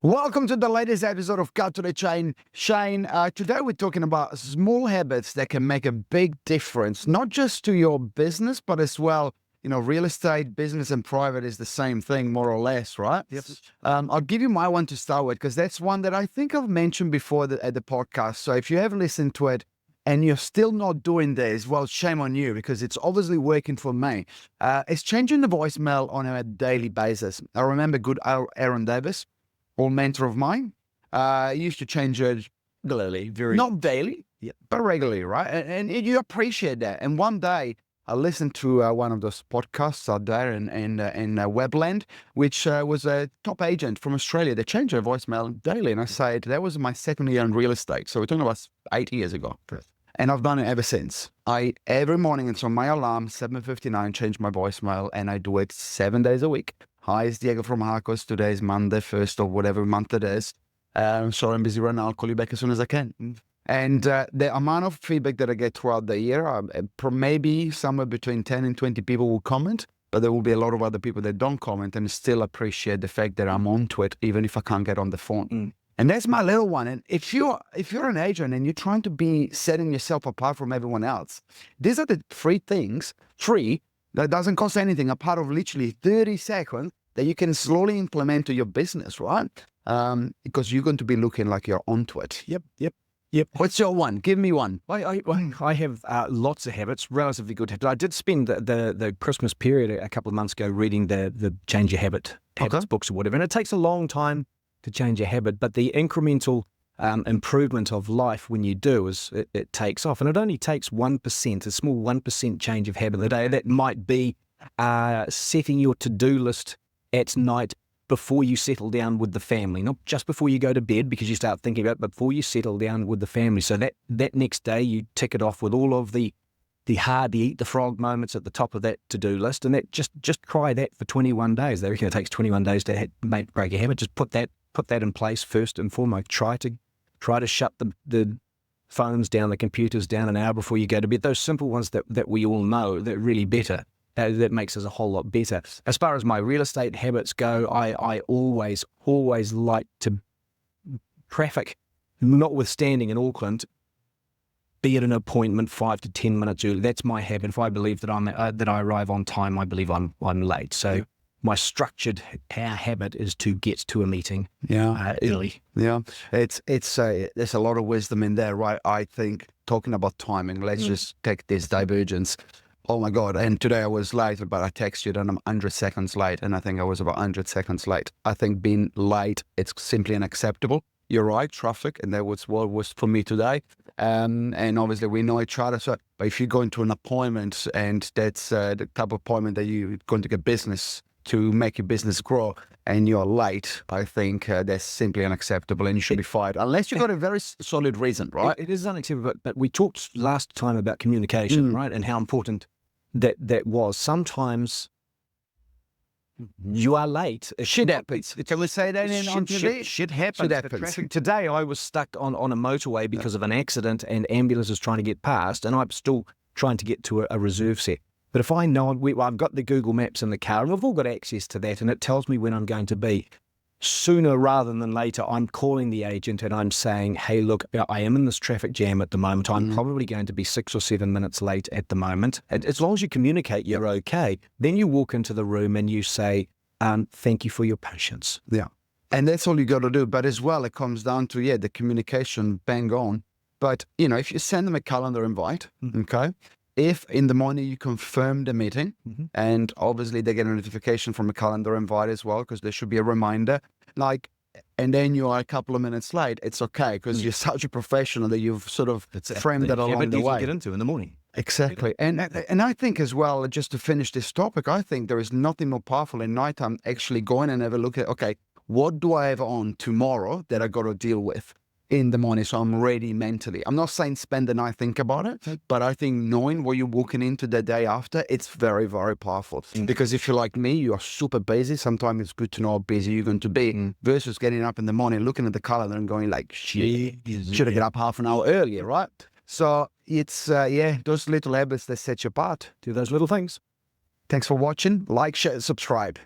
Welcome to the latest episode of Cut to the Chain. Shane, today we're talking about small habits that can make a big difference, not just to your business, but as well, real estate, business, and private is the same thing, more or less, right? Yep. I'll give you my one to start with, because that's one that I think I've mentioned before at the podcast. So if you haven't listened to it and you're still not doing this, well, shame on you, because it's obviously working for me. It's changing the voicemail on a daily basis. I remember good Aaron Davis, old mentor of mine, used to change it Regularly, not daily, but regularly, right? And you appreciate that. And one day I listened to one of those podcasts out there in Webland, which was a top agent from Australia. They changed their voicemail daily. And I said, that was my second year in real estate. So we're talking about 8 years ago. And I've done it ever since. Every morning, it's on my alarm, 7:59, change my voicemail, and I do it 7 days a week. Hi, it's Diego from Marcos. Today is Monday, 1st of whatever month it is. Sorry, I'm busy right now. I'll call you back as soon as I can. And the amount of feedback that I get throughout the year, maybe somewhere between 10 and 20 people will comment, but there will be a lot of other people that don't comment and still appreciate the fact that I'm onto it, even if I can't get on the phone. And that's my little one. And if you're an agent and you're trying to be setting yourself apart from everyone else, these are the three that doesn't cost anything, a part of literally 30 seconds that you can slowly implement to your business, right? Because you're going to be looking like you're onto it. Yep. What's your one? Give me one. I have lots of habits, relatively good habits. I did spend the Christmas period a couple of months ago reading the Change Your Habits books or whatever, and it takes a long time to change a habit, but the incremental improvement of life when you do is it takes off, and it only takes 1%, a small 1% change of habit a day. That might be setting your to-do list at night before you settle down with the family, not just before you go to bed because you start thinking about it, but before you settle down with the family. So that next day you tick it off with all of the hard, eat the frog moments at the top of that to-do list, and that just try that for 21 days. They reckon it takes 21 days to break a habit. Just put that in place first and foremost. Try to shut the phones down, the computers down an hour before you go to bed. Those simple ones that we all know that are really better. That makes us a whole lot better. As far as my real estate habits go, I always like to, traffic notwithstanding in Auckland, be at an appointment 5 to 10 minutes early. That's my habit. If I believe that I arrive on time, I believe I'm late. So my structured habit is to get to a meeting early. Yeah, it's there's a lot of wisdom in there, right? I think talking about timing, let's just take this divergence. Oh my God, and today I was late, but I texted you that I'm 100 seconds late, and I think I was about 100 seconds late. I think being late, it's simply unacceptable. You're right, traffic, and that was what was for me today. And obviously we know each other, so, but if you go into an appointment and that's the type of appointment that you're going to get business to make your business grow, and you're late, I think that's simply unacceptable, and you should be fired unless you've got a very solid reason, right? It is unacceptable, but we talked last time about communication, right, and how important that was. Sometimes you are late. Shit happens. Can we say that on TV? Shit happens. Today I was stuck on a motorway because of an accident, and ambulances trying to get past, and I'm still trying to get to a reserve set. But if I know, I've got the Google Maps in the car, and we've all got access to that, and it tells me when I'm going to be. Sooner rather than later, I'm calling the agent and I'm saying, hey, look, I am in this traffic jam at the moment. I'm probably going to be 6 or 7 minutes late at the moment. And as long as you communicate, you're okay. Then you walk into the room and you say, thank you for your patience. Yeah. And that's all you got to do. But as well, it comes down to, the communication, bang on. But, if you send them a calendar invite, okay, if in the morning you confirm the meeting, and obviously they get a notification from a calendar invite as well, because there should be a reminder, and then you are a couple of minutes late, it's okay, because you're such a professional that you've sort of framed that along the way. You get into in the morning. Exactly. And I think as well, just to finish this topic, I think there is nothing more powerful in nighttime actually going and have a look at, okay, what do I have on tomorrow that I got to deal with in the morning, so I'm ready mentally. I'm not saying spend the night, think about it, but I think knowing what you're walking into the day after, it's very, very powerful. Because if you're like me, you are super busy. Sometimes it's good to know how busy you're going to be versus getting up in the morning, looking at the calendar and going like, shit, should have get up half an hour earlier, right? So it's those little habits that set you apart. Do those little things. Thanks for watching. Like, share, subscribe.